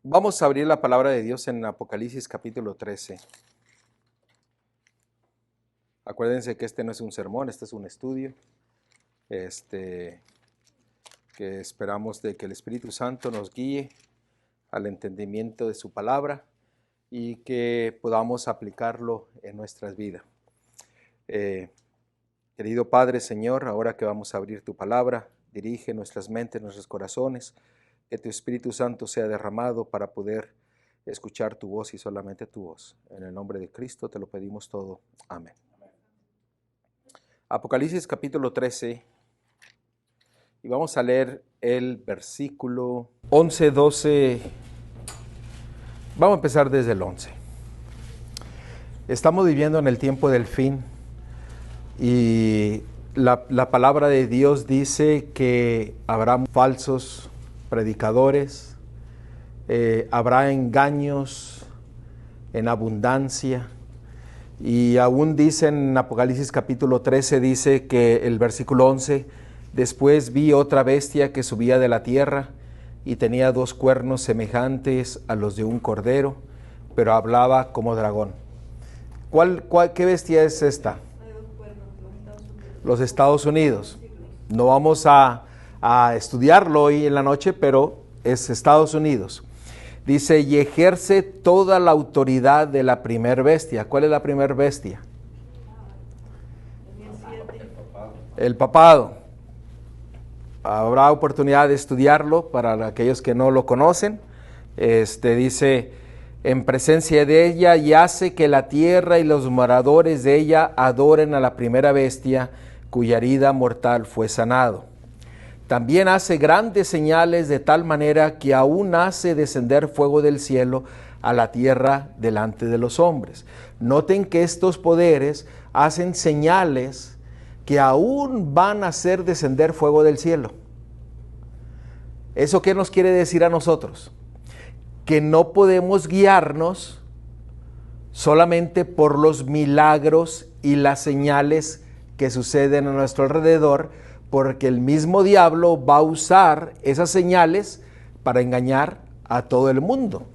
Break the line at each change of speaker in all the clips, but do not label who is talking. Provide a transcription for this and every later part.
Vamos a abrir la palabra de Dios en Apocalipsis capítulo 13. Acuérdense que este no es un sermón, este es un estudio. Que esperamos de que el Espíritu Santo nos guíe al entendimiento de su palabra y que podamos aplicarlo en nuestras vidas. Querido Padre, Señor, ahora que vamos a abrir tu palabra, dirige nuestras mentes, nuestros corazones, que tu Espíritu Santo sea derramado para poder escuchar tu voz y solamente tu voz. En el nombre de Cristo te lo pedimos todo. Amén. Apocalipsis capítulo 13, y vamos a leer el versículo 11, 12. Vamos a empezar desde el 11. Estamos viviendo en el tiempo del fin y la palabra de Dios dice que habrá falsos predicadores, habrá engaños en abundancia. Y aún dice en Apocalipsis capítulo 13, dice que el versículo 11, después vi otra bestia que subía de la tierra y tenía 2 cuernos semejantes a los de un cordero, pero hablaba como dragón. ¿Qué bestia es esta? Los Estados Unidos. No vamos a estudiarlo hoy en la noche, pero es Estados Unidos. Dice, y ejerce toda la autoridad de la primer bestia. ¿Cuál es la primer bestia? El papado. Habrá oportunidad de estudiarlo para aquellos que no lo conocen. Dice, en presencia de ella, y hace que la tierra y los moradores de ella adoren a la primera bestia, cuya herida mortal fue sanado. También hace grandes señales de tal manera que aún hace descender fuego del cielo a la tierra delante de los hombres. Noten que estos poderes hacen señales que aún van a hacer descender fuego del cielo. ¿Eso qué nos quiere decir a nosotros? Que no podemos guiarnos solamente por los milagros y las señales que suceden a nuestro alrededor, porque el mismo diablo va a usar esas señales para engañar a todo el mundo.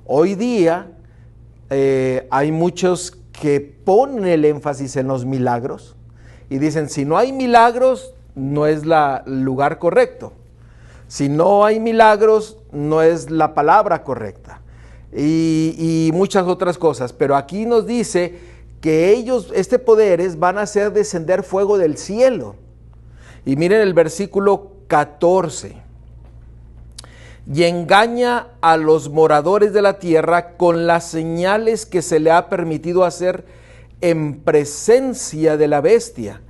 Hoy día hay muchos que ponen el énfasis en los milagros y dicen, si no hay milagros, no es el lugar correcto. Si no hay milagros, no es la palabra correcta. Y muchas otras cosas. Pero aquí nos dice que poderes van a hacer descender fuego del cielo. Y miren el versículo 14. Y engaña a los moradores de la tierra con las señales que se le ha permitido hacer en presencia de la bestia,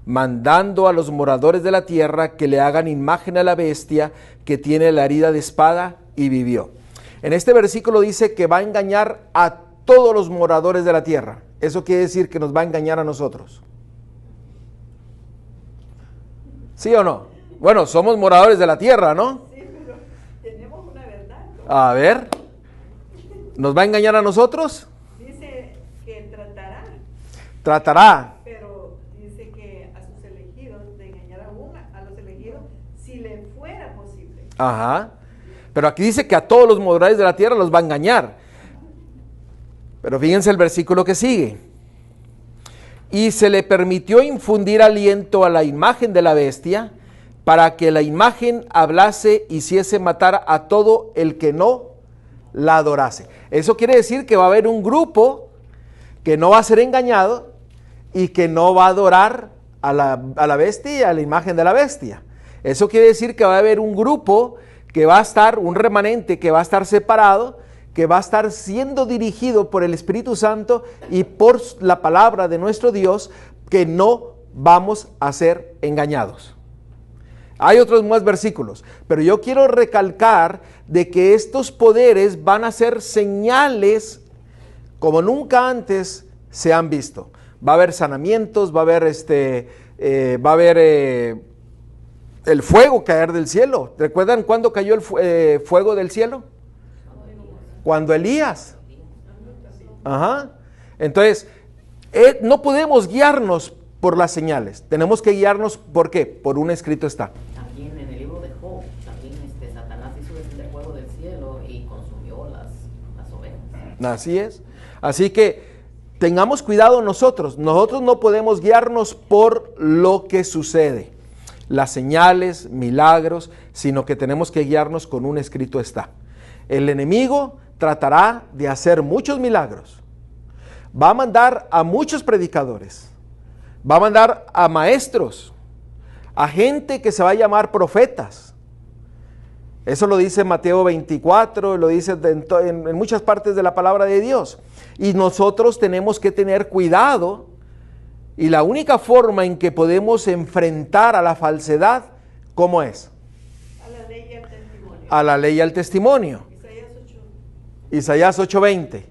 mandando a los moradores de la tierra que le hagan imagen a la bestia que tiene la herida de espada y vivió. En este versículo dice que va a engañar a todos los moradores de la tierra. Eso quiere decir que nos va a engañar a nosotros. ¿Sí o no? Bueno, somos moradores de la tierra, ¿no?
Sí, pero tenemos una verdad, ¿no?
A ver, ¿nos va a engañar a nosotros?
Dice que tratará.
Tratará.
Pero dice que a sus elegidos, de engañar a los elegidos, si le fuera posible.
Ajá. Pero aquí dice que a todos los moradores de la tierra los va a engañar. Pero fíjense el versículo que sigue. Y se le permitió infundir aliento a la imagen de la bestia, para que la imagen hablase y hiciese matar a todo el que no la adorase. Eso quiere decir que va a haber un grupo que no va a ser engañado y que no va a adorar a la bestia y a la imagen de la bestia. Eso quiere decir que va a haber un grupo que va a estar, un remanente que va a estar separado, que va a estar siendo dirigido por el Espíritu Santo y por la palabra de nuestro Dios, que no vamos a ser engañados. Hay otros más versículos, pero yo quiero recalcar de que estos poderes van a ser señales como nunca antes se han visto. Va a haber sanamientos, va a haber el fuego caer del cielo. ¿Recuerdan cuándo cayó el fuego del cielo? Cuando Elías. Ajá. Entonces, no podemos guiarnos por las señales. Tenemos que guiarnos, ¿por qué? Por un escrito está.
También en el libro de Job, también Satanás hizo descender fuego del cielo y
Así es. Así que tengamos cuidado nosotros. Nosotros no podemos guiarnos por lo que sucede, las señales, milagros, sino que tenemos que guiarnos con un escrito está. El enemigo tratará de hacer muchos milagros. Va a mandar a muchos predicadores. Va a mandar a maestros, a gente que se va a llamar profetas. Eso lo dice Mateo 24, lo dice en muchas partes de la palabra de Dios. Y nosotros tenemos que tener cuidado, y la única forma en que podemos enfrentar a la falsedad, ¿cómo es?
A la ley y al testimonio.
A la ley y al testimonio. Isaías 8:20.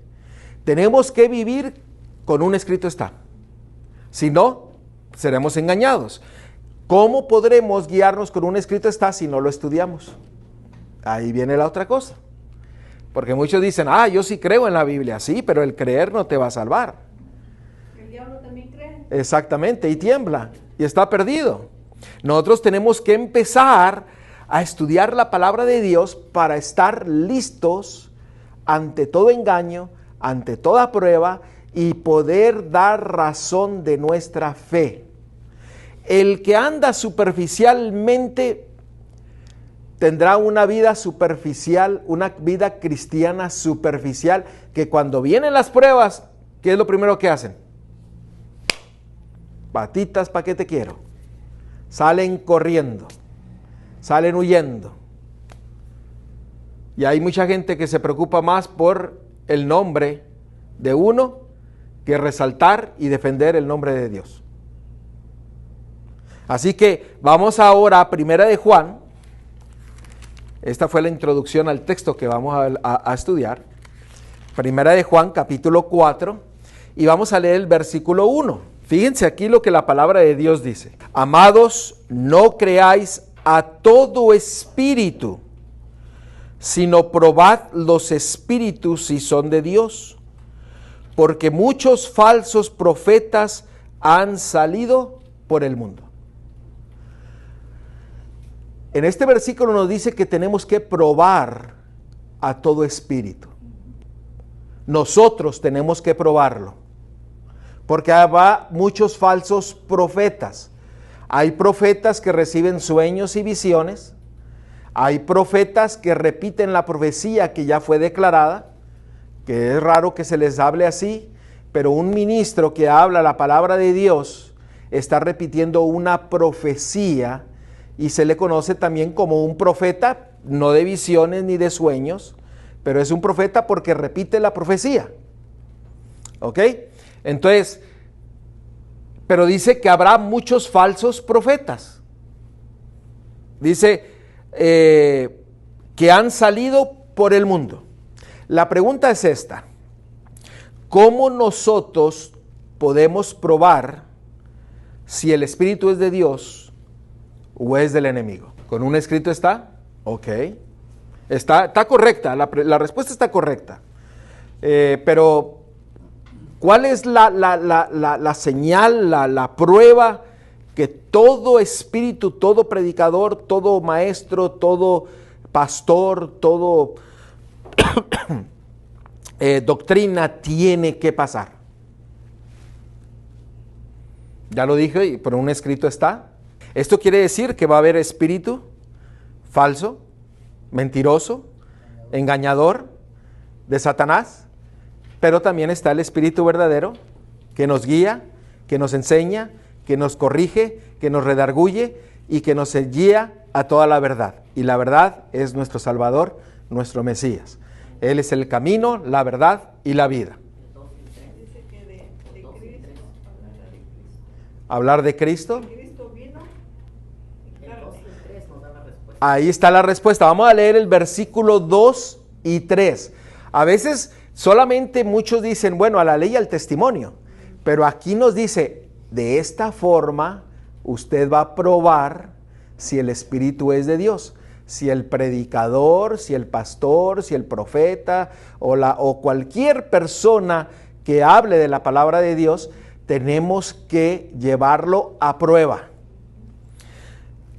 Tenemos que vivir con un escrito está. Si no, seremos engañados. ¿Cómo podremos guiarnos con un escrito está si no lo estudiamos? Ahí viene la otra cosa. Porque muchos dicen, yo sí creo en la Biblia. Sí, pero el creer no te va a salvar.
El diablo también cree.
Exactamente, y tiembla, y está perdido. Nosotros tenemos que empezar a estudiar la palabra de Dios para estar listos ante todo engaño, ante toda prueba, y poder dar razón de nuestra fe. El que anda superficialmente tendrá una vida superficial, una vida cristiana superficial, que cuando vienen las pruebas, ¿qué es lo primero que hacen? Patitas, ¿para qué te quiero? Salen corriendo, salen huyendo. Y hay mucha gente que se preocupa más por el nombre de uno que resaltar y defender el nombre de Dios. Así que vamos ahora a Primera de Juan. Esta fue la introducción al texto que vamos a estudiar. Primera de Juan, capítulo 4, y vamos a leer el versículo 1. Fíjense aquí lo que la palabra de Dios dice. Amados, no creáis a todo espíritu, sino probad los espíritus si son de Dios, porque muchos falsos profetas han salido por el mundo. En este versículo nos dice que tenemos que probar a todo espíritu. Nosotros tenemos que probarlo, porque va muchos falsos profetas. Hay profetas que reciben sueños y visiones. Hay profetas que repiten la profecía que ya fue declarada, que es raro que se les hable así, pero un ministro que habla la palabra de Dios está repitiendo una profecía, y se le conoce también como un profeta, no de visiones ni de sueños, pero es un profeta porque repite la profecía. ¿Ok? Entonces, pero dice que habrá muchos falsos profetas. Dice que han salido por el mundo. La pregunta es esta: ¿cómo nosotros podemos probar si el espíritu es de Dios o es del enemigo? ¿Con un escrito está? Ok. Está correcta, la respuesta está correcta. Pero, ¿cuál es la señal, la prueba que todo espíritu, todo predicador, todo maestro, todo pastor, todo doctrina tiene que pasar? Ya lo dije, pero un escrito está. Esto quiere decir que va a haber espíritu falso, mentiroso, engañador de Satanás, pero también está el espíritu verdadero que nos guía, que nos enseña, que nos corrige, que nos redarguye y que nos guía a toda la verdad. Y la verdad es nuestro Salvador, nuestro Mesías. Él es el camino, la verdad y la vida.
Dice que de Cristo,
Hablar de Cristo.
Cristo vino. Claro,
Ahí está la respuesta. Vamos a leer el versículo 2 y 3. A veces solamente muchos dicen, bueno, a la ley y al testimonio. Pero aquí nos dice, de esta forma usted va a probar si el Espíritu es de Dios. Si el predicador, si el pastor, si el profeta o cualquier persona que hable de la palabra de Dios, tenemos que llevarlo a prueba.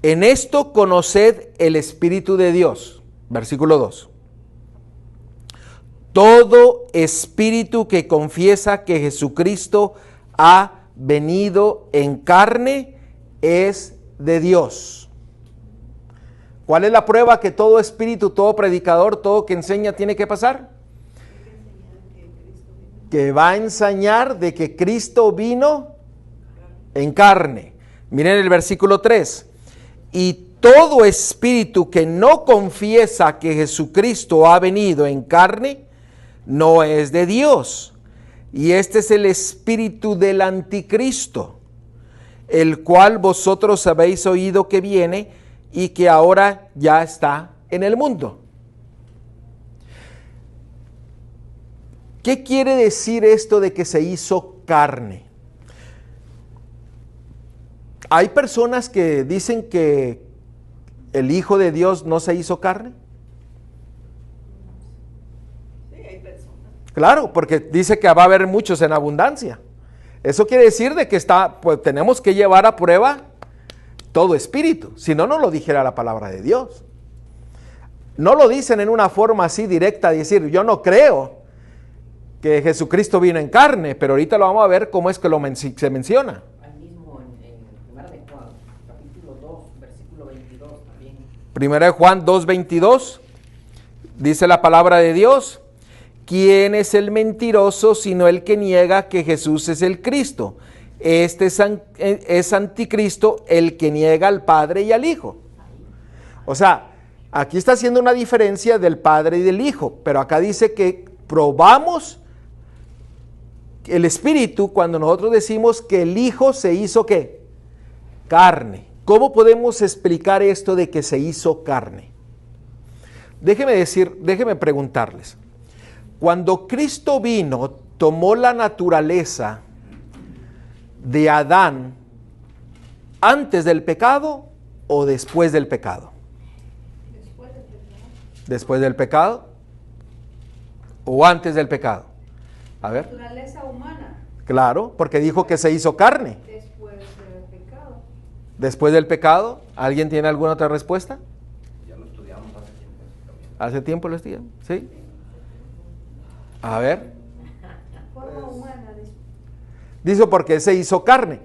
En esto conoced el Espíritu de Dios. Versículo 2. todo espíritu que confiesa que Jesucristo ha venido en carne es de Dios. ¿Cuál es la prueba que todo espíritu, todo predicador, todo que enseña tiene que pasar? Que va a enseñar de que Cristo vino en carne. Miren el versículo 3. Y todo espíritu que no confiesa que Jesucristo ha venido en carne, no es de Dios. Y este es el espíritu del anticristo, el cual vosotros habéis oído que viene y que ahora ya está en el mundo. ¿Qué quiere decir esto de que se hizo carne? Hay personas que dicen que el Hijo de Dios no se hizo carne.
Sí, hay personas.
Claro, porque dice que va a haber muchos en abundancia. Eso quiere decir de que pues tenemos que llevar a prueba todo espíritu. Si no, no lo dijera la palabra de Dios. No lo dicen en una forma así directa, de decir, yo no creo que Jesucristo vino en carne, pero ahorita lo vamos a ver cómo es que se menciona.
Ahí mismo en 1 de Juan, capítulo 2, versículo 22 también.
1 de Juan 2:22, dice la palabra de Dios: ¿quién es el mentiroso sino el que niega que Jesús es el Cristo? Este es anticristo, el que niega al Padre y al Hijo. O sea, aquí está haciendo una diferencia del Padre y del Hijo, pero acá dice que probamos el Espíritu cuando nosotros decimos que el Hijo se hizo ¿qué? Carne. ¿Cómo podemos explicar esto de que se hizo carne? Déjeme preguntarles. Cuando Cristo vino, tomó la naturaleza de Adán antes del pecado o después del pecado. ¿Después del pecado? ¿O antes del pecado? A ver.
Naturaleza humana.
Claro, porque dijo que se hizo carne.
Después del pecado.
Después del pecado. ¿Alguien tiene alguna otra respuesta?
Ya lo estudiamos hace tiempo también.
¿Hace tiempo lo estudiamos? ¿Sí? A ver.
Forma humana.
Dice porque se hizo carne.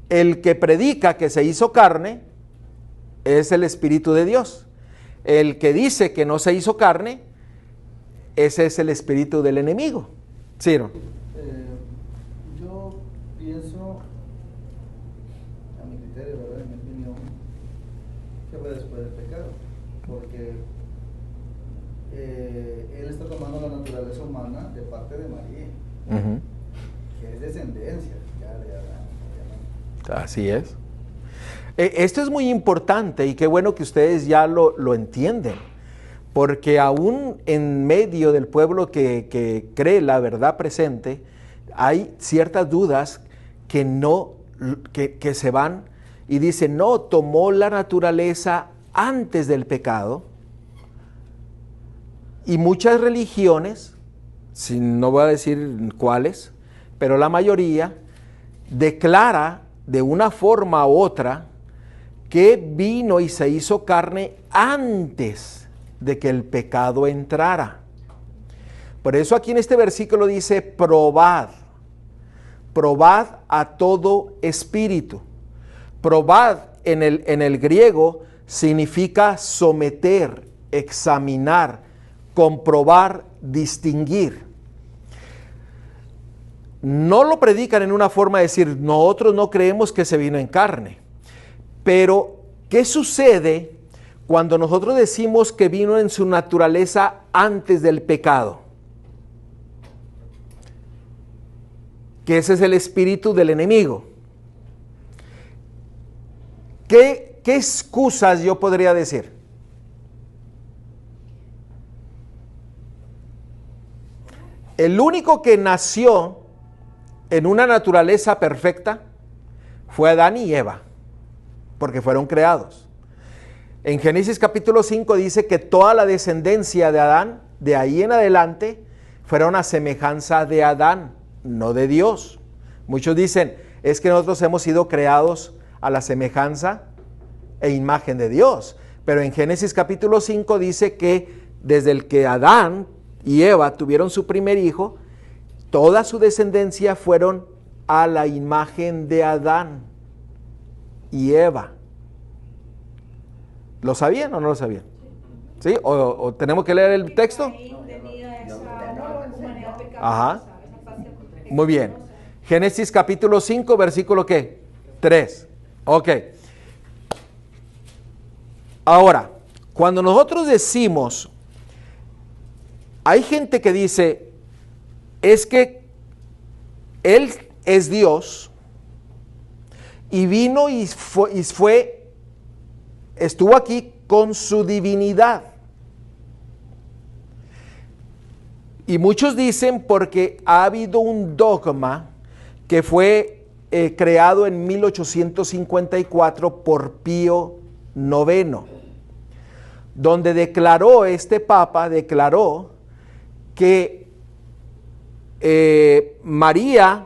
El que predica que se hizo carne es el Espíritu de Dios. El que dice que no se hizo carne, ese es el espíritu del enemigo. Ciro.
Yo pienso, a mi criterio, ¿verdad? En mi opinión, que fue después del pecado, porque él está tomando la naturaleza humana de parte de María, que es descendencia ya de Adán, obviamente.
Así es. Esto es muy importante y qué bueno que ustedes ya lo entienden, porque aún en medio del pueblo que cree la verdad presente, hay ciertas dudas que se van y dicen, no, tomó la naturaleza antes del pecado. Y muchas religiones, no voy a decir cuáles, pero la mayoría declara de una forma u otra que vino y se hizo carne antes de que el pecado entrara. Por eso aquí en este versículo dice, probad a todo espíritu. Probad en el griego significa someter, examinar, comprobar, distinguir. No lo predican en una forma de decir, nosotros no creemos que se vino en carne. Pero, ¿qué sucede cuando nosotros decimos que vino en su naturaleza antes del pecado? Que ese es el espíritu del enemigo. ¿Qué excusas yo podría decir? El único que nació en una naturaleza perfecta fue Adán y Eva, porque fueron creados. En Génesis capítulo 5 dice que toda la descendencia de Adán, de ahí en adelante, fueron a semejanza de Adán, no de Dios. Muchos dicen, es que nosotros hemos sido creados a la semejanza e imagen de Dios. Pero en Génesis capítulo 5 dice que desde el que Adán y Eva tuvieron su primer hijo, toda su descendencia fueron a la imagen de Adán y Eva. ¿Lo sabían o no lo sabían? ¿Sí? ¿O tenemos que leer el texto?
Ahí tenía esa humanidad pecaminosa,
Ajá.
esa parte
Muy bien.
pecaminosa.
Génesis capítulo 5, versículo ¿qué? 3. Ok. Ahora, cuando nosotros decimos, hay gente que dice, es que Él es Dios y vino y estuvo aquí con su divinidad. Y muchos dicen porque ha habido un dogma que fue creado en 1854 por Pío IX, donde este papa declaró que María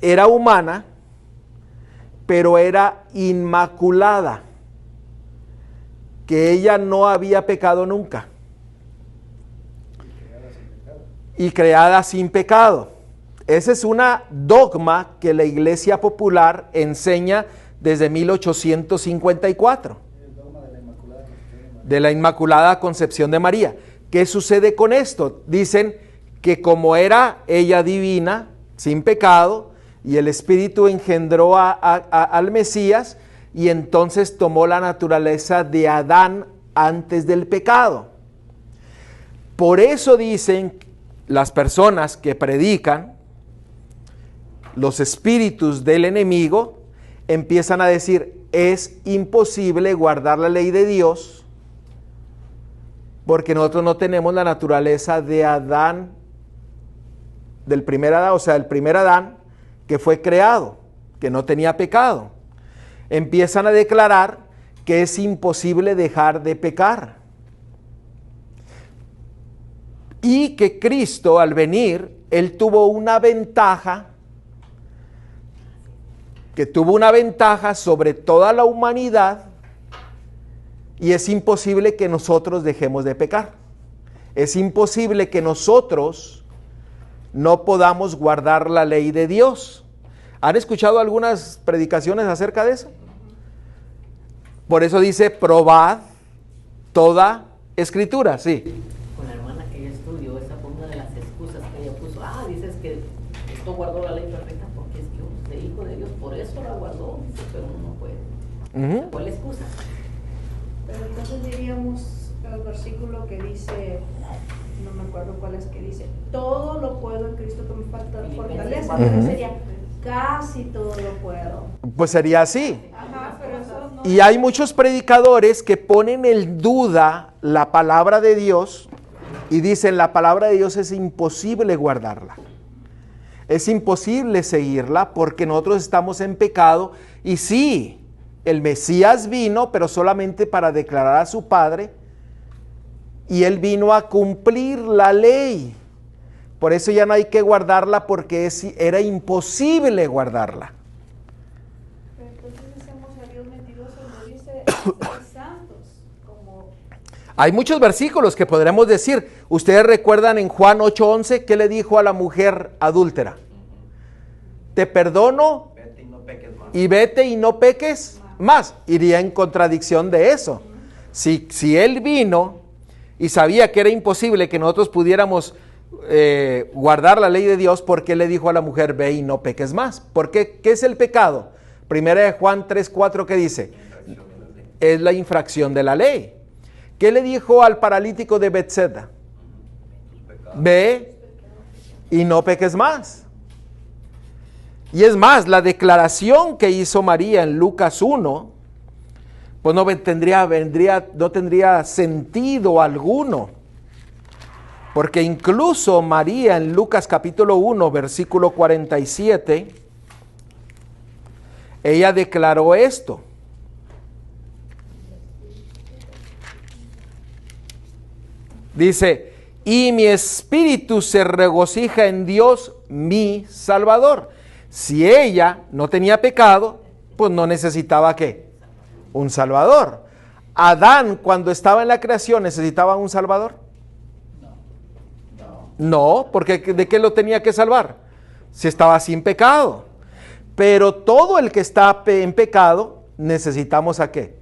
era humana, pero era inmaculada, que ella no había pecado nunca y creada sin pecado. Ese es una dogma que la Iglesia Popular enseña desde 1854,
El dogma de la Inmaculada Concepción de María.
de la Inmaculada Concepción de María. ¿Qué sucede con esto? Dicen que como era ella divina, sin pecado, y el Espíritu engendró al Mesías, y entonces tomó la naturaleza de Adán antes del pecado. Por eso dicen las personas que predican, los espíritus del enemigo, empiezan a decir, es imposible guardar la ley de Dios, porque nosotros no tenemos la naturaleza de Adán, del primer Adán, o sea, el primer Adán que fue creado, que no tenía pecado. Empiezan a declarar que es imposible dejar de pecar. Y que Cristo, al venir, Él tuvo una ventaja, sobre toda la humanidad, y es imposible que nosotros dejemos de pecar. Es imposible que nosotros no podamos guardar la ley de Dios. ¿Han escuchado algunas predicaciones acerca de eso? Por eso dice, probad toda escritura, sí.
Con la hermana que yo estudio, esa fue una de las excusas que ella puso. Dices que esto guardó la ley perfecta porque es Dios, el Hijo de Dios, por eso la guardó, dice, pero uno no puede.
Ujú.
¿Cuál excusa?
Pero entonces diríamos el versículo que dice, no me acuerdo cuál es, que dice, todo lo puedo en Cristo que me fortalece.
Ujú.
Pero sería, casi todo lo puedo.
Pues sería así.
Ajá, pero eso no.
Y hay muchos predicadores que ponen en duda la palabra de Dios y dicen, la palabra de Dios es imposible guardarla. Es imposible seguirla porque nosotros estamos en pecado. Y sí, el Mesías vino, pero solamente para declarar a su Padre, y Él vino a cumplir la ley. Por eso ya no hay que guardarla porque era imposible guardarla.
Pero entonces hacemos a Dios mentiroso donde dice ser santos, como
Hay muchos versículos que podremos decir. Ustedes recuerdan en Juan 8:11, ¿qué le dijo a la mujer adúltera? Te perdono
Vete y no peques más.
y vete y no peques más. Iría en contradicción de eso. Si Él vino y sabía que era imposible que nosotros pudiéramos guardar la ley de Dios, ¿por qué le dijo a la mujer, ve y no peques más? ¿Por qué? ¿Qué es el pecado? Primera de Juan 3:4, ¿qué dice? Es la infracción de la ley. ¿Qué le dijo al paralítico de Betseda? Ve y no peques más. Y es más, la declaración que hizo María en Lucas 1, pues no tendría sentido alguno. Porque incluso María en Lucas capítulo 1, versículo 47, ella declaró esto. Dice, y mi espíritu se regocija en Dios mi Salvador. Si ella no tenía pecado, pues no necesitaba ¿qué? Un Salvador. Adán, cuando estaba en la creación, ¿necesitaba un Salvador? No, porque ¿de qué lo tenía que salvar? Si estaba sin pecado. Pero todo el que está en pecado, necesitamos ¿a qué?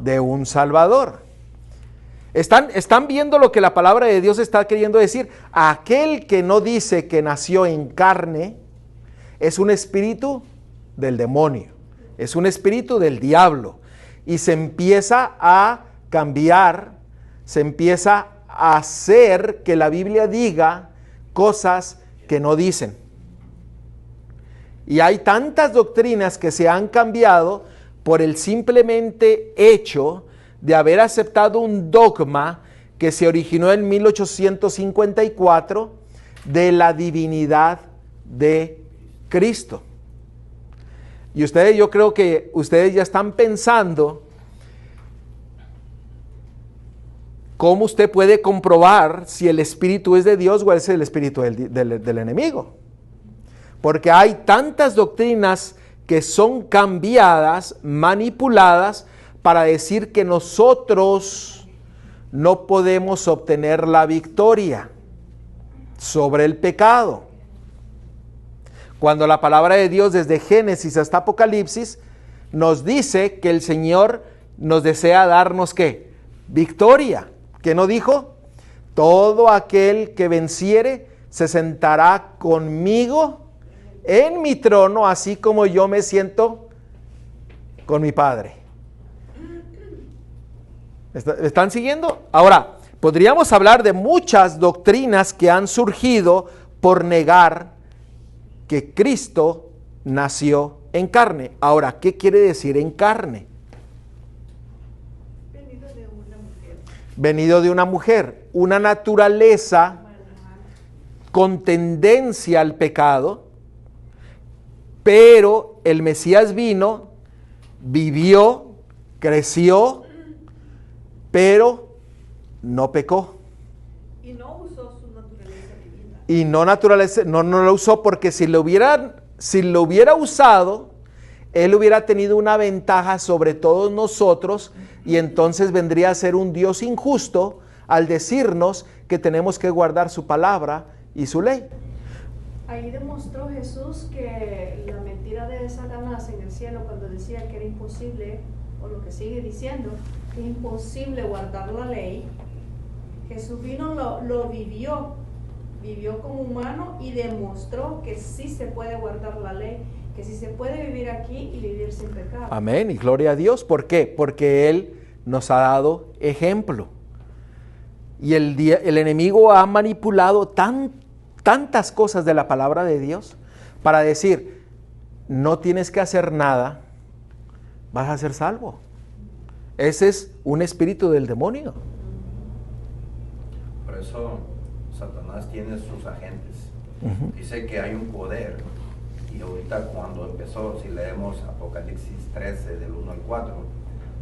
De un Salvador. ¿Están viendo lo que la palabra de Dios está queriendo decir? Aquel que no dice que nació en carne, es un espíritu del demonio, es un espíritu del diablo. Y se empieza a cambiar, se empieza a hacer que la Biblia diga cosas que no dicen. Y hay tantas doctrinas que se han cambiado por el simplemente hecho de haber aceptado un dogma que se originó en 1854 de la divinidad de Cristo. Y yo creo que ustedes ya están pensando cómo usted puede comprobar si el espíritu es de Dios o es el espíritu del enemigo. Porque hay tantas doctrinas que son cambiadas, manipuladas, para decir que nosotros no podemos obtener la victoria sobre el pecado. Cuando la palabra de Dios desde Génesis hasta Apocalipsis nos dice que el Señor nos desea darnos ¿qué? Victoria. ¿Qué no dijo? Todo aquel que venciere se sentará conmigo en mi trono, así como yo me siento con mi Padre. ¿Están siguiendo? Ahora, podríamos hablar de muchas doctrinas que han surgido por negar que Cristo nació en carne. Ahora, ¿qué quiere decir en carne?
Venido de una mujer.
Venido de una mujer, una naturaleza con tendencia al pecado, pero el Mesías vino, vivió, creció, pero no pecó.
Y no usó su naturaleza divina.
Y no lo usó, porque si lo hubiera usado, él hubiera tenido una ventaja sobre todos nosotros, y entonces vendría a ser un Dios injusto al decirnos que tenemos que guardar su palabra y su ley.
Ahí demostró Jesús que la mentira de Satanás en el cielo, cuando decía que era imposible, o lo que sigue diciendo, que es imposible guardar la ley. Jesús vino, lo vivió como humano y demostró que sí se puede guardar la ley, que sí se puede vivir aquí y vivir sin pecado.
Amén, y gloria a Dios. ¿Por qué? Porque Él nos ha dado ejemplo. Y el enemigo ha manipulado tantas cosas de la palabra de Dios para decir, no tienes que hacer nada, vas a ser salvo. Ese es un espíritu del demonio.
Por eso Satanás tiene sus agentes. Dice que hay un poder. Y ahorita cuando empezó, si leemos Apocalipsis 13 del 1 al 4,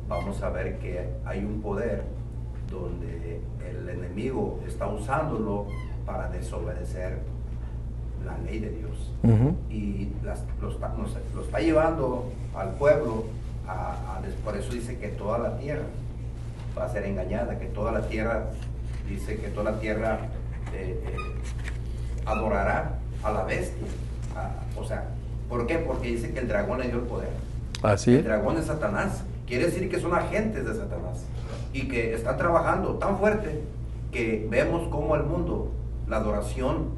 vamos a ver que hay un poder donde el enemigo está usándolo para desobedecer la ley de Dios. Y lo está llevando al pueblo por eso dice que toda la tierra va a ser engañada, que toda la tierra, dice que toda la tierra adorará a la bestia. O sea, ¿por qué? Porque dice que el dragón le dio el poder.
Así.
El dragón es Satanás. Quiere decir que son agentes de Satanás y que están trabajando tan fuerte que vemos cómo el mundo, la adoración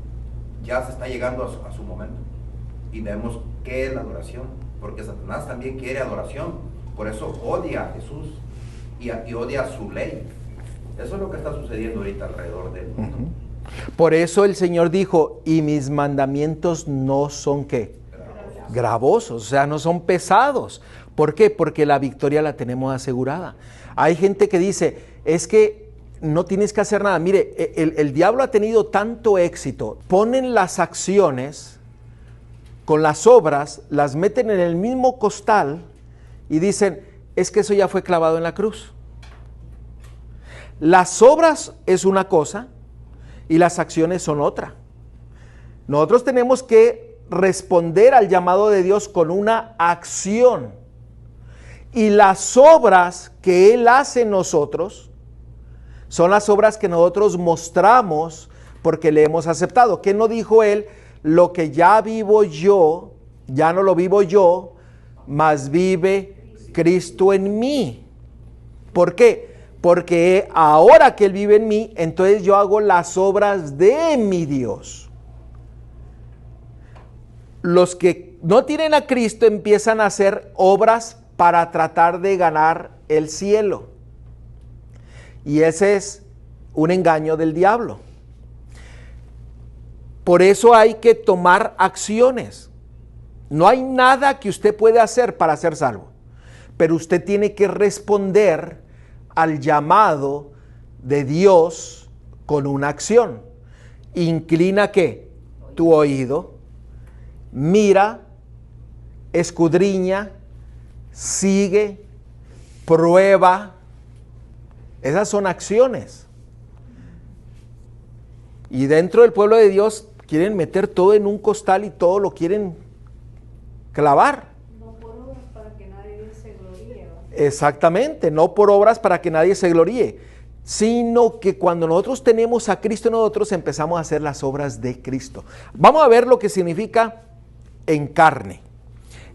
ya se está llegando a su momento, y vemos qué es la adoración, porque Satanás también quiere adoración, por eso odia a Jesús y odia su ley. Eso es lo que está sucediendo ahorita alrededor del mundo.
Por eso el Señor dijo, y mis mandamientos no son ¿qué? Gravosos, o sea, no son pesados. ¿Por qué? Porque la victoria la tenemos asegurada. Hay gente que dice, es que no tienes que hacer nada. Mire, el diablo ha tenido tanto éxito. Ponen las acciones con las obras, las meten en el mismo costal y dicen, es que eso ya fue clavado en la cruz. Las obras es una cosa y las acciones son otra. Nosotros tenemos que responder al llamado de Dios con una acción. Y las obras que Él hace en nosotros son las obras que nosotros mostramos porque le hemos aceptado. ¿Qué no dijo él? Lo que ya vivo yo, ya no lo vivo yo, mas vive Cristo en mí. ¿Por qué? Porque ahora que Él vive en mí, entonces yo hago las obras de mi Dios. Los que no tienen a Cristo empiezan a hacer obras para tratar de ganar el cielo. Y ese es un engaño del diablo. Por eso hay que tomar acciones. No hay nada que usted pueda hacer para ser salvo, pero usted tiene que responder al llamado de Dios con una acción. Inclina ¿qué? Tu oído, mira, escudriña, sigue, prueba. Esas son acciones. Y dentro del pueblo de Dios quieren meter todo en un costal y todo lo quieren clavar.
No por obras para que nadie se gloríe, ¿verdad?
Exactamente, no por obras para que nadie se gloríe, sino que cuando nosotros tenemos a Cristo en nosotros empezamos a hacer las obras de Cristo. Vamos a ver lo que significa en carne.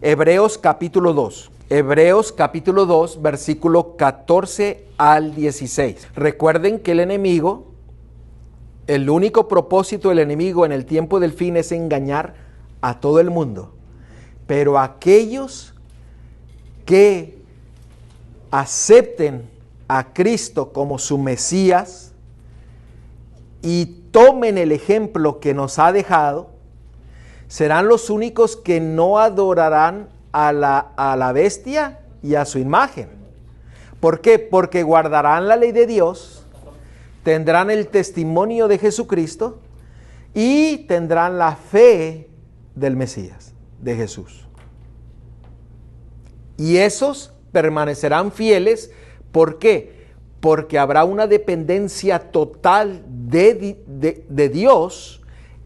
Hebreos capítulo 2. Hebreos capítulo 2, versículo 14 al 16. Recuerden que el enemigo, el único propósito del enemigo en el tiempo del fin es engañar a todo el mundo. Pero aquellos que acepten a Cristo como su Mesías y tomen el ejemplo que nos ha dejado, serán los únicos que no adorarán a la bestia y a su imagen. ¿Por qué? Porque guardarán la ley de Dios, tendrán el testimonio de Jesucristo y tendrán la fe del Mesías, de Jesús. Y esos permanecerán fieles. ¿Por qué? Porque habrá una dependencia total de Dios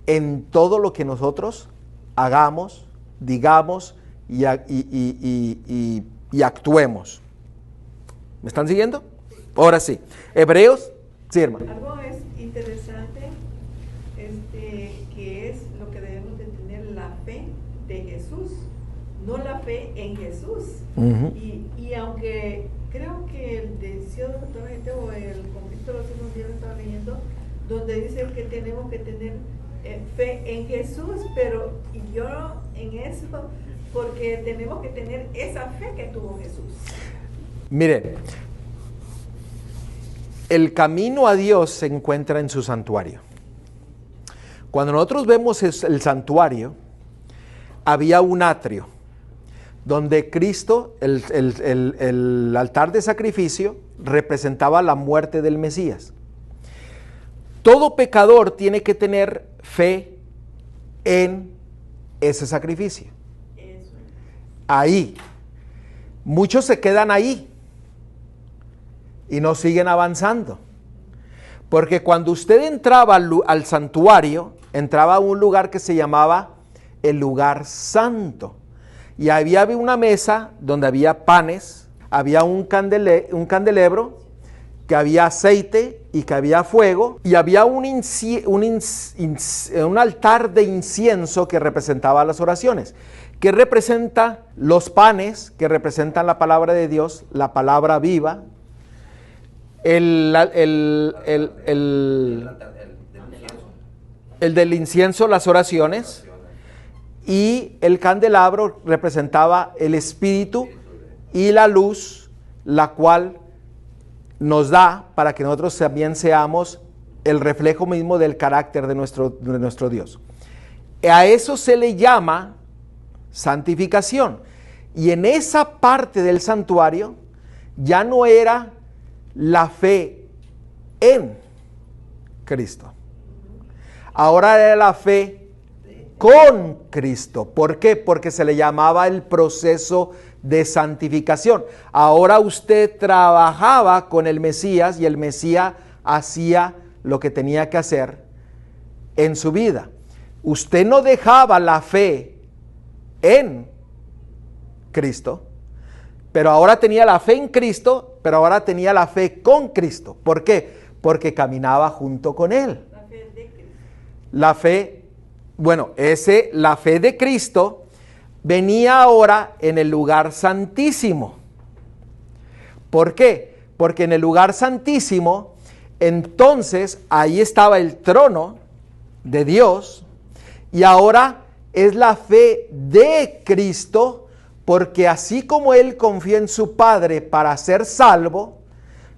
en todo lo que nosotros hagamos, digamos y actuemos. ¿Me están siguiendo? Ahora sí. Hebreos, sí, hermano.
Algo es interesante, que es lo que debemos de tener, la fe de Jesús, no la fe en Jesús.
Uh-huh.
Y aunque creo que el deseo totalmente, o el conflicto de los últimos días estaba leyendo, donde dice que tenemos que tener fe en Jesús, pero yo en eso, porque tenemos que tener esa fe que tuvo Jesús.
Miren, el camino a Dios se encuentra en su santuario. Cuando nosotros vemos el santuario, había un atrio donde Cristo, el altar de sacrificio, representaba la muerte del Mesías. Todo pecador tiene que tener fe en ese sacrificio. Ahí. Muchos se quedan ahí y no siguen avanzando. Porque cuando usted entraba al santuario, entraba a un lugar que se llamaba el lugar santo. Y había una mesa donde había panes, había un candelebro, que había aceite y que había fuego, y había un altar de incienso que representaba las oraciones, que representa los panes, que representan la palabra de Dios, la palabra viva, el del incienso, las oraciones, y el candelabro representaba el espíritu y la luz, la cual nos da para que nosotros también seamos el reflejo mismo del carácter de nuestro Dios. A eso se le llama santificación. Y en esa parte del santuario ya no era la fe en Cristo. Ahora era la fe con Cristo. ¿Por qué? Porque se le llamaba el proceso de santificación. Ahora usted trabajaba con el Mesías y el Mesías hacía lo que tenía que hacer en su vida. Usted no dejaba la fe en Cristo, pero ahora tenía la fe en Cristo, pero ahora tenía la fe con Cristo. ¿Por qué? Porque caminaba junto con Él.
La fe de Cristo.
La fe, bueno, la fe de Cristo venía ahora en el lugar santísimo. ¿Por qué? Porque en el lugar santísimo, entonces ahí estaba el trono de Dios, y ahora es la fe de Cristo, porque así como Él confía en su Padre para ser salvo,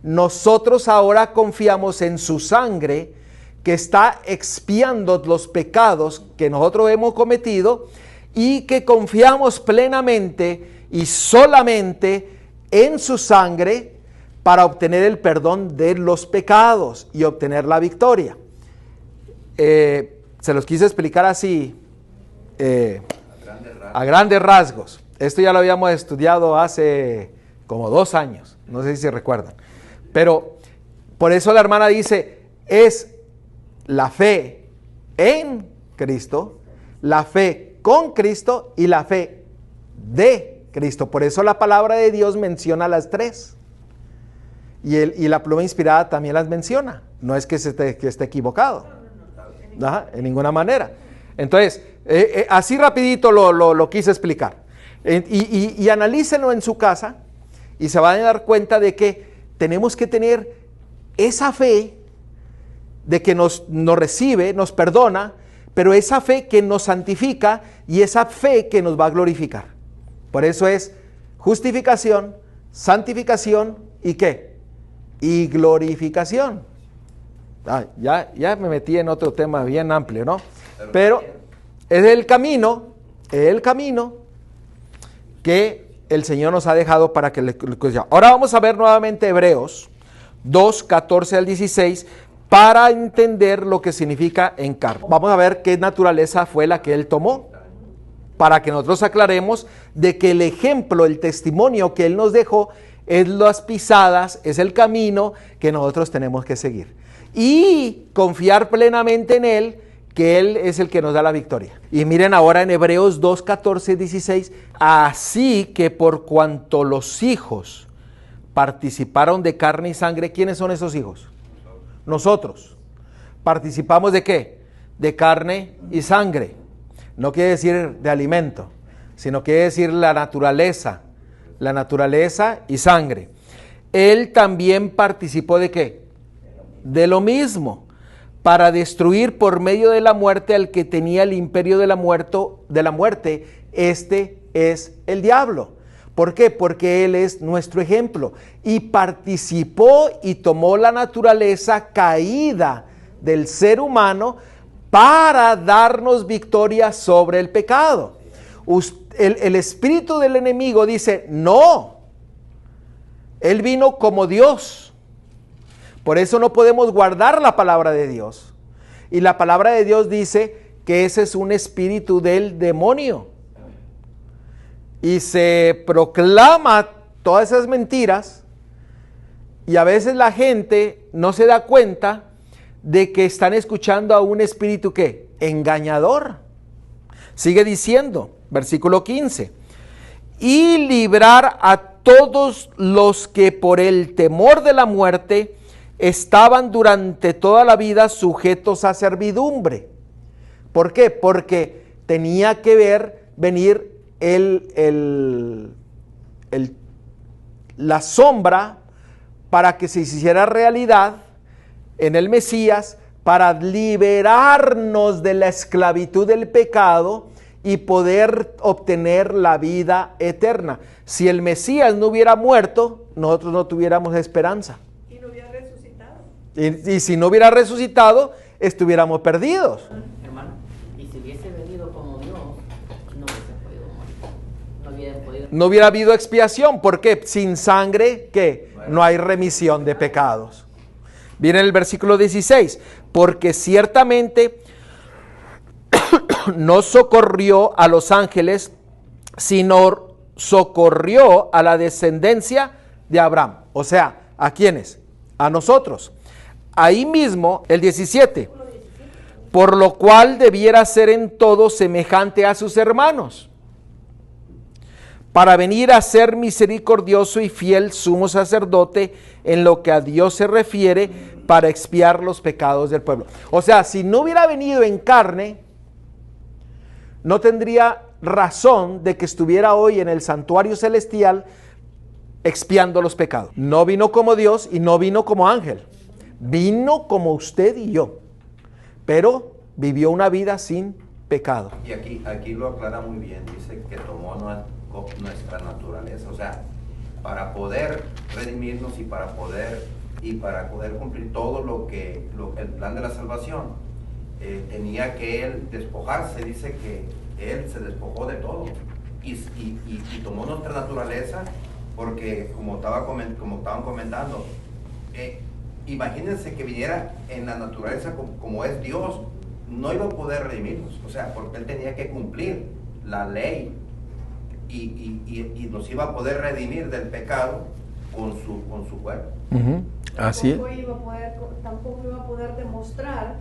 nosotros ahora confiamos en su sangre, que está expiando los pecados que nosotros hemos cometido, y que confiamos plenamente y solamente en su sangre para obtener el perdón de los pecados y obtener la victoria. Se los quise explicar así, a grandes rasgos. Esto ya lo habíamos estudiado hace como 2 años, no sé si se recuerdan. Pero por eso la hermana dice, es la fe en Cristo, la fe con Cristo y la fe de Cristo. Por eso la palabra de Dios menciona las 3. Y la pluma inspirada también las menciona. No es que esté equivocado. Ajá, en ninguna manera. Entonces, así rapidito lo quise explicar. Y analícenlo en su casa y se van a dar cuenta de que tenemos que tener esa fe de que nos recibe, nos perdona, pero esa fe que nos santifica y esa fe que nos va a glorificar. Por eso es justificación, santificación y ¿qué? Y glorificación. Ya me metí en otro tema bien amplio, ¿no? Pero es el camino que el Señor nos ha dejado para que le escuchemos. Ahora vamos a ver nuevamente Hebreos 2, 14 al 16 para entender lo que significa encargo. Vamos a ver qué naturaleza fue la que Él tomó, para que nosotros aclaremos de que el ejemplo, el testimonio que Él nos dejó es las pisadas, es el camino que nosotros tenemos que seguir. Y confiar plenamente en Él, que Él es el que nos da la victoria. Y miren ahora en Hebreos 2, 14, 16, así que por cuanto los hijos participaron de carne y sangre, ¿quiénes son esos hijos? Nosotros. ¿Participamos de qué? De carne y sangre. No quiere decir de alimento, sino quiere decir la naturaleza y sangre. Él también participó de qué? De lo mismo, para destruir por medio de la muerte al que tenía el imperio de la muerte, este es el diablo. ¿Por qué? Porque Él es nuestro ejemplo y participó y tomó la naturaleza caída del ser humano para darnos victoria sobre el pecado. El espíritu del enemigo dice, no, Él vino como Dios. Por eso no podemos guardar la palabra de Dios. Y la palabra de Dios dice que ese es un espíritu del demonio. Y se proclama todas esas mentiras y a veces la gente no se da cuenta de que están escuchando a un espíritu ¿qué? Engañador. Sigue diciendo, versículo 15, y librar a todos los que por el temor de la muerte estaban durante toda la vida sujetos a servidumbre. ¿Por qué? Porque tenía que venir la sombra para que se hiciera realidad en el Mesías, para liberarnos de la esclavitud del pecado y poder obtener la vida eterna. Si el Mesías no hubiera muerto, nosotros no tuviéramos esperanza.
Y no hubiera resucitado.
Y si no hubiera resucitado, estuviéramos perdidos.
Hermano, y si hubiese venido como Dios, no hubiese podido morir. No hubiera podido.
No hubiera habido expiación, porque sin sangre, ¿qué? No hay remisión de pecados. Viene el versículo 16, porque ciertamente no socorrió a los ángeles, sino socorrió a la descendencia de Abraham. O sea, ¿a quiénes? A nosotros. Ahí mismo, el 17, por lo cual debiera ser en todo semejante a sus hermanos, para venir a ser misericordioso y fiel sumo sacerdote en lo que a Dios se refiere, para expiar los pecados del pueblo. O sea, si no hubiera venido en carne, no tendría razón de que estuviera hoy en el santuario celestial expiando los pecados. No vino como Dios y no vino como ángel. Vino como usted y yo, pero vivió una vida sin pecado.
Y aquí lo aclara muy bien, dice que tomó nuestra naturaleza, o sea, para poder redimirnos y para poder cumplir todo el plan de la salvación, tenía que él despojarse. Dice que él se despojó de todo y tomó nuestra naturaleza, porque como estaban comentando, imagínense que viniera en la naturaleza como es Dios, no iba a poder redimirnos, o sea, porque él tenía que cumplir la ley y nos iba a poder redimir del pecado con su cuerpo.
Así es.
Tampoco iba a poder demostrar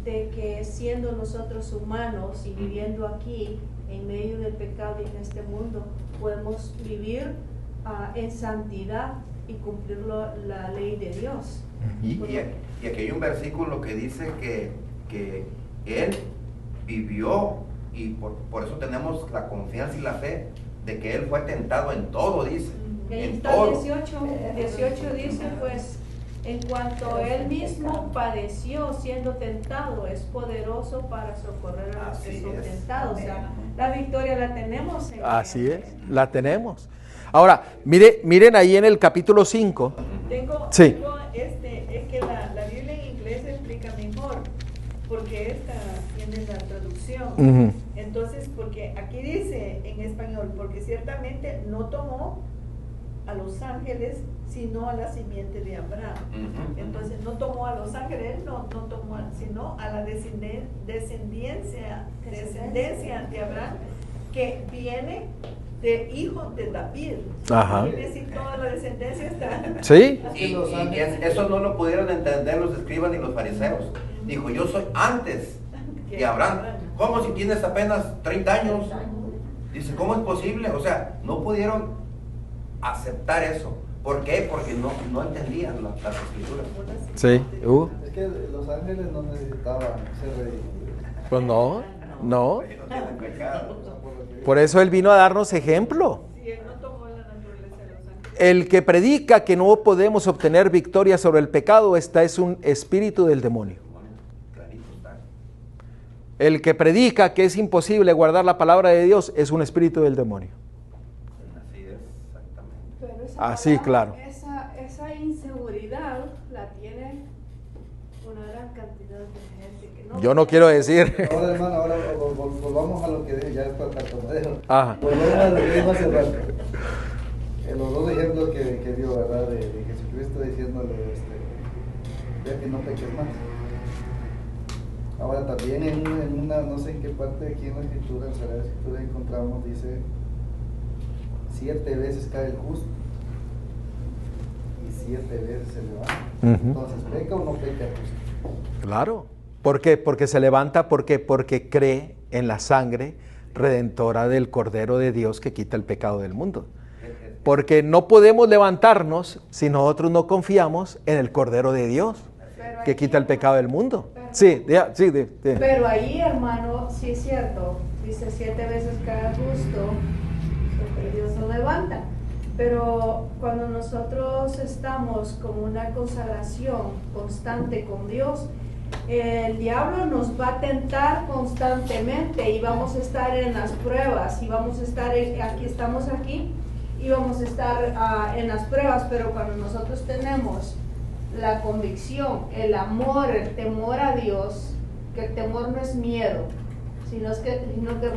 de que siendo nosotros humanos y viviendo aquí en medio del pecado y en este mundo, podemos vivir en santidad y cumplir la ley de Dios.
Y aquí hay un versículo que dice que él vivió, y por eso tenemos la confianza y la fe de que él fue tentado en todo, dice.
En
En todo.
18 dice, pues, en cuanto él mismo padeció siendo tentado, es poderoso para socorrer a los que son tentados. O sea, la victoria la tenemos en
Así es, la tenemos. Ahora, miren ahí en el capítulo 5. Sí.
Es que la Biblia en inglés explica mejor, porque esta tiene la traducción. Entonces, porque aquí dice en español, porque ciertamente no tomó a los ángeles, sino a la simiente de Abraham. Entonces, no tomó a los ángeles, no tomó, sino a la descendencia de Abraham, que viene de hijo de David.
Ajá.
Y decir, toda la descendencia está.
¿Sí?
Y eso no lo pudieron entender los escribas ni los fariseos. Dijo, yo soy antes de Abraham. ¿Cómo si tienes apenas 30 años? Dice, ¿cómo es posible? O sea, no pudieron aceptar eso. ¿Por qué? Porque no entendían las escrituras.
Sí.
Es que los ángeles no necesitaban ser redimidos.
Pues no.
No tienen pecado.
Por eso él vino a darnos ejemplo.
Sí, él no tomó la naturaleza de los ángeles.
El que predica que no podemos obtener victoria sobre el pecado, es un espíritu del demonio.
Clarito está.
El que predica que es imposible guardar la palabra de Dios es un espíritu del demonio.
Así es, exactamente.
Pero esa
Así,
palabra,
claro.
Esa inseguridad la tiene una gran cantidad de gente que no.
Yo no quiero decir.
Ahora, hermano, ahora volvamos a lo que dije, ya es para tartamudeo.
Ajá.
Volvamos a lo que dijo hace rato. Los dos ejemplos que dio, ¿verdad? De Jesucristo diciéndole, ya que no peques más. Ahora también en una, no sé en qué parte aquí en la Escritura, en Sagrada Escritura encontramos, dice, 7 veces cae el justo y 7 veces se levanta. Entonces, ¿peca o no peca el justo?
Claro. ¿Por qué? Porque se levanta, ¿por qué? Porque cree en la sangre redentora del Cordero de Dios que quita el pecado del mundo. Porque no podemos levantarnos si nosotros no confiamos en el Cordero de Dios que quita el pecado del mundo. Sí.
Pero ahí, hermano, sí es cierto. Dice 7 veces cada justo, siempre Dios lo levanta. Pero cuando nosotros estamos con una consagración constante con Dios, el diablo nos va a tentar constantemente y vamos a estar en las pruebas y vamos a estar estamos aquí y vamos a estar en las pruebas, pero cuando nosotros tenemos la convicción, el amor, el temor a Dios, que el temor no es miedo, sino que es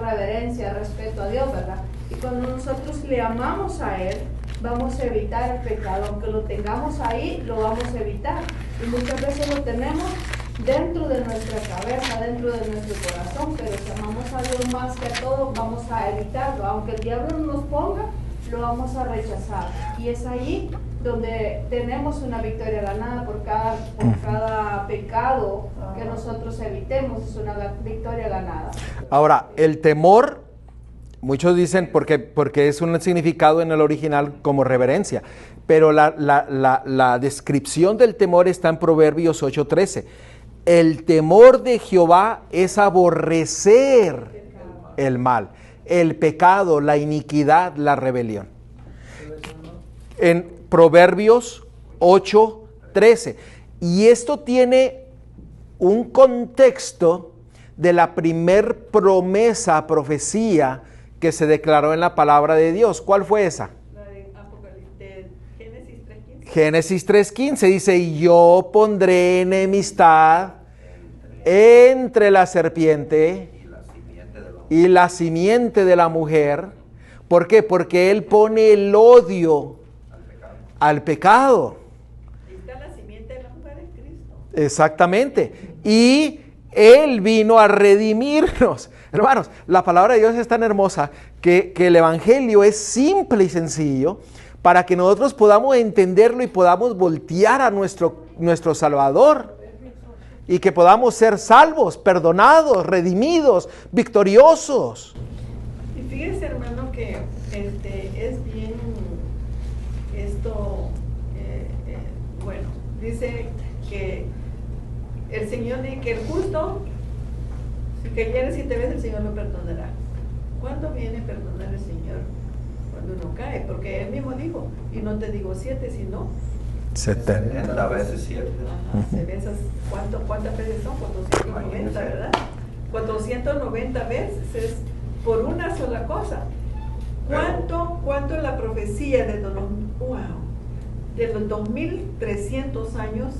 reverencia, respeto a Dios, ¿verdad? Y cuando nosotros le amamos a Él, vamos a evitar el pecado, aunque lo tengamos ahí, lo vamos a evitar. Y muchas veces lo tenemos dentro de nuestra cabeza, dentro de nuestro corazón, pero si amamos a Dios más que a todo, vamos a evitarlo. Aunque el diablo no nos ponga, lo vamos a rechazar. Y es ahí donde tenemos una victoria ganada por cada pecado que nosotros evitemos, es una victoria ganada.
Ahora, el temor Muchos dicen porque es un significado en el original como reverencia, pero la descripción del temor está en Proverbios 8:13. El temor de Jehová es aborrecer el mal, el pecado, la iniquidad, la rebelión. En Proverbios 8:13. Y esto tiene un contexto de la primer promesa, profecía que se declaró en la palabra de Dios. ¿Cuál fue esa?
La de Apocalipsis, Génesis 3:15.
Génesis 3:15 dice, y yo pondré enemistad entre la serpiente y la simiente de la mujer. ¿Por qué? Porque él pone el odio al pecado.
Ahí está la simiente de la mujer en Cristo.
Exactamente. Y él vino a redimirnos. Hermanos, la palabra de Dios es tan hermosa que el evangelio es simple y sencillo para que nosotros podamos entenderlo y podamos voltear a nuestro Salvador y que podamos ser salvos, perdonados, redimidos, victoriosos.
Y fíjese, hermano, que es bien esto, bueno, dice que el Señor dice que el justo, si cayere 7 veces, el Señor lo perdonará. ¿Cuándo viene a perdonar el Señor? Cuando uno cae, porque Él mismo dijo, y no te digo 7, sino
70 veces 7.
¿Cuántas veces son? 490, ¿verdad? 490 veces por una sola cosa. ¿Cuánto la profecía de los 2300 años?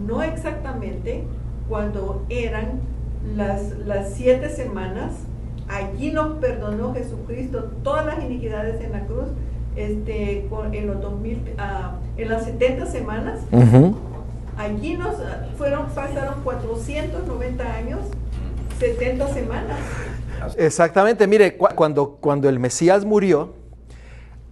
No exactamente cuando eran las 7 semanas, allí nos perdonó Jesucristo todas las iniquidades en la cruz, en las 70 semanas, allí pasaron 490 años, 70 semanas.
Exactamente, mire, cuando el Mesías murió,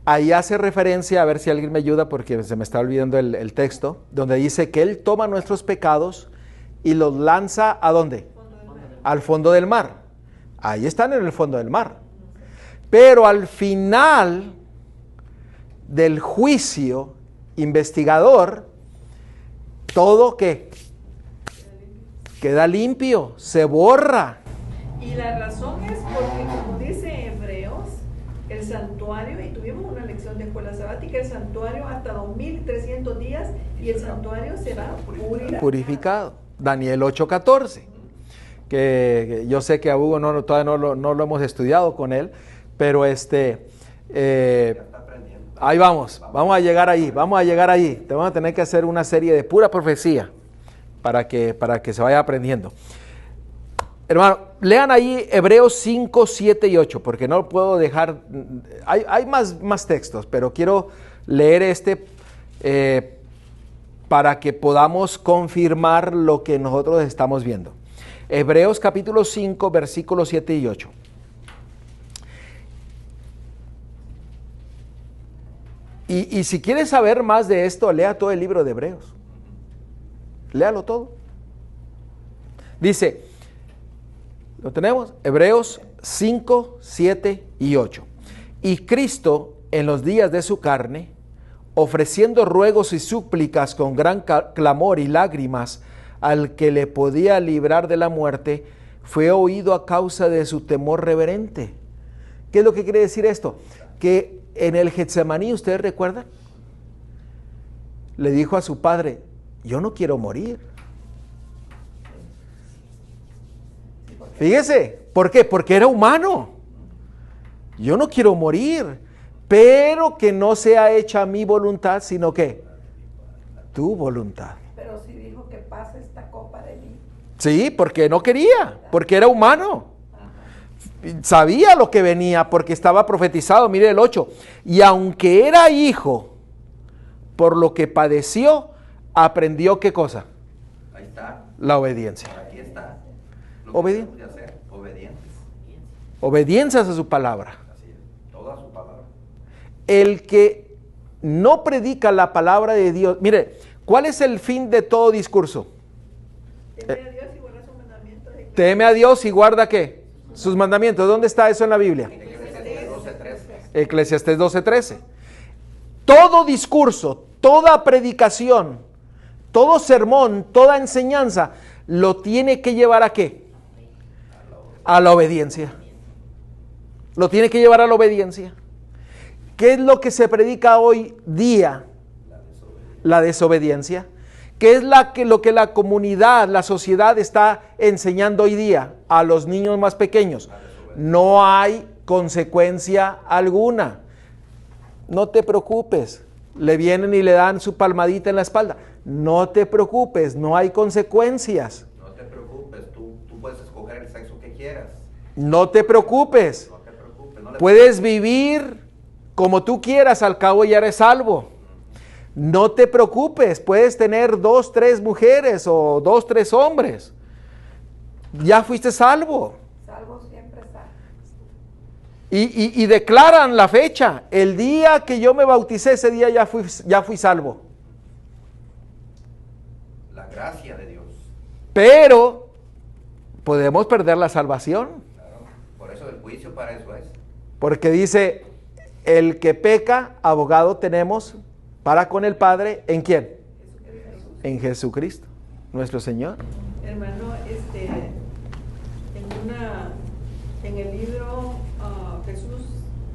ahí hace referencia, a ver si alguien me ayuda porque se me está olvidando el texto, donde dice que Él toma nuestros pecados y los lanza ¿a dónde? Al fondo del mar. Ahí están en el fondo del mar. Pero al final del juicio investigador, todo ¿qué? Queda limpio, se borra.
Y la razón es porque, como dice Hebreos, el santuario, y tuvimos una lección de escuela sabática, el santuario hasta 2300 días y el santuario será purificado.
Daniel 8:14, que yo sé que a Hugo todavía no lo hemos estudiado con él, pero ahí vamos a llegar ahí, te vamos a tener que hacer una serie de pura profecía para que se vaya aprendiendo. Hermano, lean ahí Hebreos 5, 7 y 8, porque no puedo dejar, hay más textos, pero quiero leer para que podamos confirmar lo que nosotros estamos viendo. Hebreos capítulo 5, versículos 7 y 8. Y si quieres saber más de esto, lea todo el libro de Hebreos. Léalo todo. Dice, ¿lo tenemos? Hebreos 5, 7 y 8. Y Cristo, en los días de su carne, ofreciendo ruegos y súplicas con gran clamor y lágrimas al que le podía librar de la muerte, fue oído a causa de su temor reverente. ¿Qué es lo que quiere decir esto? Que en el Getsemaní, ¿ustedes recuerdan? Le dijo a su padre, yo no quiero morir. Fíjese, ¿por qué? Porque era humano. Yo no quiero morir, pero que no sea hecha mi voluntad, sino que tu voluntad.
Pero si dijo que pase esta copa de mí.
Sí, porque no quería, porque era humano. Sabía lo que venía, porque estaba profetizado. Mire el 8. Y aunque era hijo, por lo que padeció, aprendió ¿qué cosa?
Ahí está.
La obediencia.
Aquí está.
Obediencia.
Obedientes.
Obediencias a su palabra.
Así es. Toda su palabra.
El que no predica la palabra de Dios. Mire, ¿cuál es el fin de todo discurso?
Teme a Dios y guarda sus mandamientos.
Teme a Dios y guarda ¿qué? Sus mandamientos. ¿Dónde está eso en la Biblia? Eclesiastés 12:13. Todo discurso, toda predicación, todo sermón, toda enseñanza, lo tiene que llevar ¿a qué? A la obediencia. Lo tiene que llevar a la obediencia. ¿Qué es lo que se predica hoy día? La desobediencia. ¿Qué es lo que la comunidad, la sociedad está enseñando hoy día a los niños más pequeños? No hay consecuencia alguna. No te preocupes. Le vienen y le dan su palmadita en la espalda. No te preocupes, no hay consecuencias.
No te preocupes, tú puedes escoger el sexo que quieras.
No te preocupes.
No te preocupes. No le
Puedes vivir como tú quieras, al cabo ya eres salvo. No te preocupes, puedes tener 2, 3 mujeres o 2, 3 hombres. Ya fuiste salvo.
Salvo siempre está.
Y declaran la fecha. El día que yo me bauticé, ese día ya fui salvo.
La gracia de Dios.
Pero podemos perder la salvación.
Claro. Por eso el juicio para eso es.
Porque dice, el que peca, abogado tenemos para con el Padre, ¿en quién? En Jesucristo, nuestro Señor.
Hermano, en el libro Jesús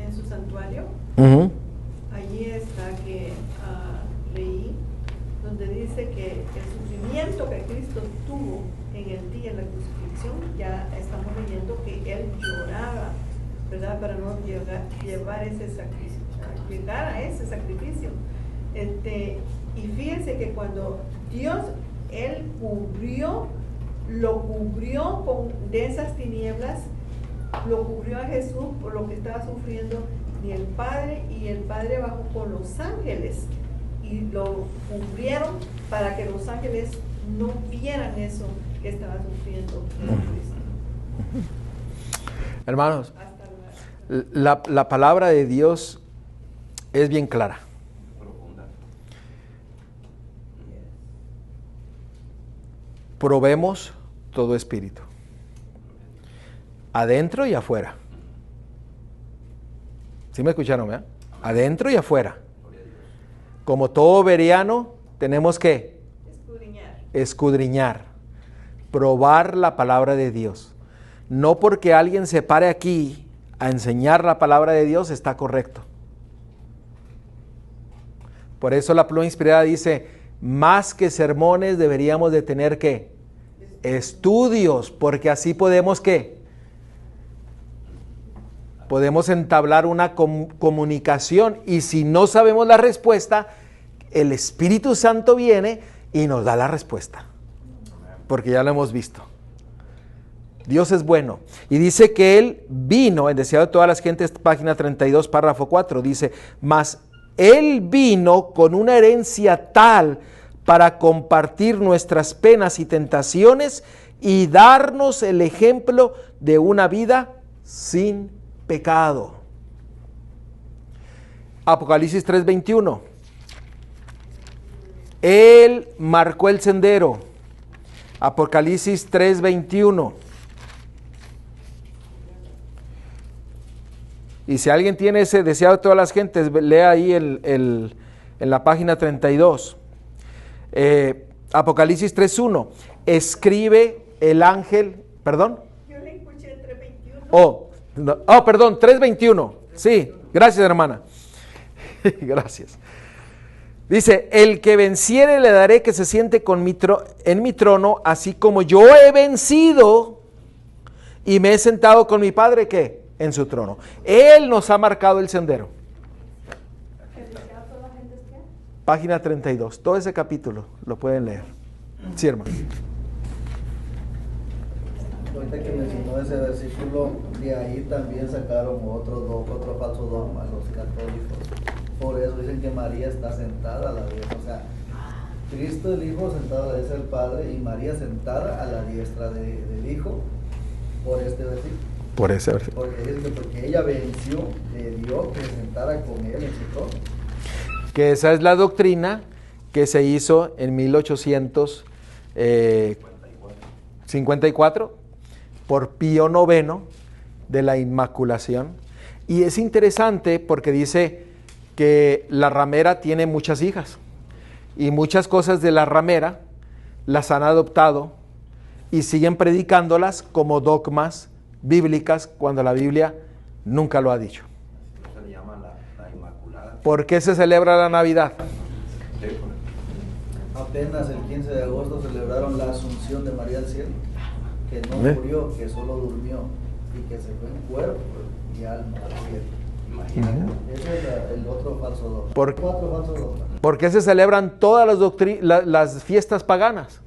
en su santuario, allí está que leí, donde dice que el sufrimiento que Cristo tuvo en el día de la crucifixión, ya estamos leyendo que Él lloraba, ¿verdad? Para no llevar ese sacrificio, llegar a ese sacrificio. Y fíjense que cuando Dios, Él lo cubrió de esas tinieblas, lo cubrió a Jesús por lo que estaba sufriendo, y el Padre bajó con los ángeles y lo cubrieron para que los ángeles no vieran eso que estaba sufriendo Cristo.
Hermanos, la palabra de Dios es bien clara. Probemos todo espíritu, adentro y afuera. ¿Sí me escucharon, verdad? Adentro y afuera. Como todo veriano, tenemos que escudriñar, probar la palabra de Dios. No porque alguien se pare aquí a enseñar la palabra de Dios está correcto. Por eso la pluma inspirada dice, más que sermones deberíamos de tener ¿qué? Estudios, porque así podemos ¿qué? Podemos entablar una comunicación, y si no sabemos la respuesta, el Espíritu Santo viene y nos da la respuesta, porque ya lo hemos visto. Dios es bueno, y dice que Él vino, en Deseado de todas las gentes, página 32, párrafo 4, dice, mas Él vino con una herencia tal para compartir nuestras penas y tentaciones y darnos el ejemplo de una vida sin pecado. Apocalipsis 3:21. Él marcó el sendero. Apocalipsis 3:21. Y si alguien tiene ese deseado de todas las gentes, lea ahí en la página 32. Apocalipsis 3:1. Escribe el ángel, perdón.
Yo le escuché 3:21.
Perdón, 3:21. Sí, gracias, hermana. Gracias. Dice, el que venciere le daré que se siente en mi trono, así como yo he vencido y me he sentado con mi Padre, ¿qué? En su trono. Él nos ha marcado el sendero. Página 32, todo ese capítulo lo pueden leer. Sí, hermano.
Ahorita que mencionó ese versículo, de ahí también sacaron otro falso dogma, los católicos. Por eso dicen que María está sentada a la diestra. O sea, Cristo el Hijo sentado a la diestra del Padre y María sentada a la diestra del Hijo, por este versículo.
Por ese versículo.
Porque ella venció, le dio que se sentara con él en su trono.
Que esa es la doctrina que se hizo en 1854 por Pío IX de la Inmaculación. Y es interesante porque dice que la ramera tiene muchas hijas y muchas cosas de la ramera las han adoptado y siguen predicándolas como dogmas bíblicas cuando la Biblia nunca lo ha dicho.
Se le llama la Inmaculada.
¿Por qué se celebra la Navidad?
Sí, pues.
Apenas el 15 de agosto celebraron la Asunción de María al cielo, que no murió, que solo durmió y que se fue en cuerpo y alma al cielo.
Imagínate.
Ese es el otro falso dogma.
¿Por-
4 falsos dogmas.
¿Por qué se celebran todas las fiestas paganas?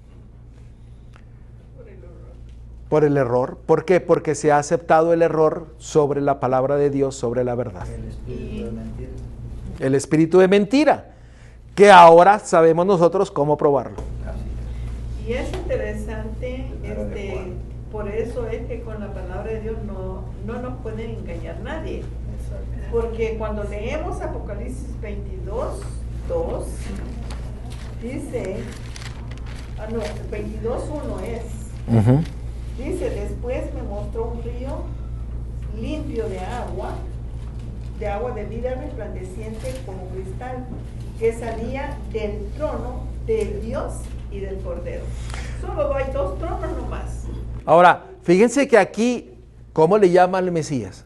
Por el error. ¿Por qué? Porque se ha aceptado el error sobre la palabra de Dios, sobre la verdad.
El espíritu de mentira.
El espíritu de mentira, que ahora sabemos nosotros cómo probarlo.
Así
Y es interesante,
Primero de Juan.
por eso es que con la palabra de Dios no nos puede engañar nadie.
Exacto.
Porque cuando leemos Apocalipsis 22:2, dice, 22:1 es, dice, después me mostró un río limpio de agua de vida resplandeciente como cristal, que salía del trono de Dios y del Cordero. Solo hay 2 tronos nomás.
Ahora, fíjense que aquí, ¿cómo le llama al Mesías?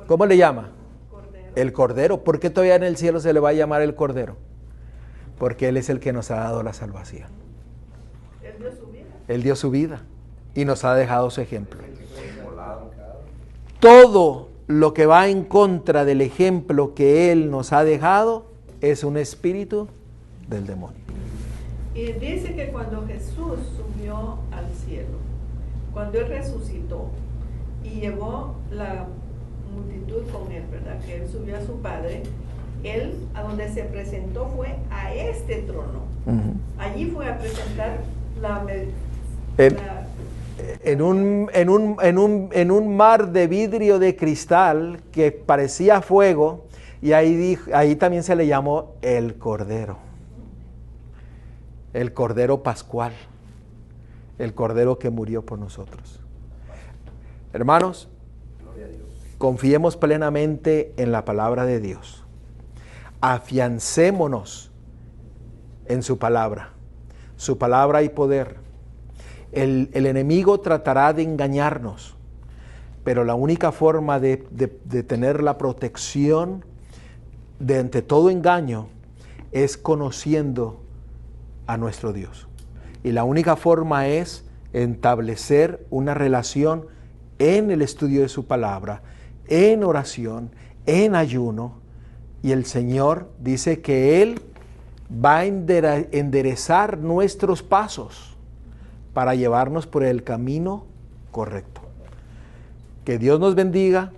¿Cómo le llama?
Cordero.
El Cordero. ¿Por qué todavía en el cielo se le va a llamar el Cordero? Porque Él es el que nos ha dado la salvación.
Él dio su vida.
Él dio su vida y nos ha dejado su ejemplo.
Inmolado.
Todo lo que va en contra del ejemplo que Él nos ha dejado es un espíritu del demonio.
Y dice que cuando Jesús subió al cielo, cuando Él resucitó y llevó la multitud con Él, ¿verdad? Que Él subió a su Padre, Él a donde se presentó fue a este trono. Allí fue a presentar
En un mar de vidrio de cristal que parecía fuego, y ahí también se le llamó el Cordero Pascual, el Cordero que murió por nosotros. Hermanos,
Gloria a Dios.
confiemos plenamente en la palabra de Dios, afiancémonos en su palabra hay poder. El enemigo tratará de engañarnos, pero la única forma de tener la protección de ante todo engaño es conociendo a nuestro Dios. Y la única forma es establecer una relación en el estudio de su palabra, en oración, en ayuno. Y el Señor dice que Él va a enderezar nuestros pasos para llevarnos por el camino correcto. Que Dios nos bendiga.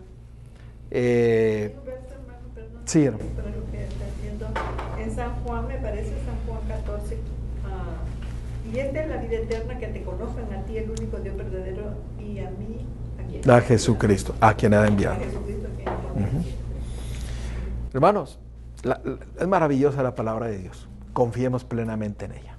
Hay un verso, hermano, perdón,
Sí, hermano.
para lo que está haciendo. En San Juan, me parece San Juan 14, y esta es la vida eterna, que te conozcan a ti, el único Dios verdadero, y a mí,
A Jesucristo, a quien ha
a
enviado.
Jesucristo, que ha enviado.
Hermanos, es maravillosa la palabra de Dios. Confiemos plenamente en ella.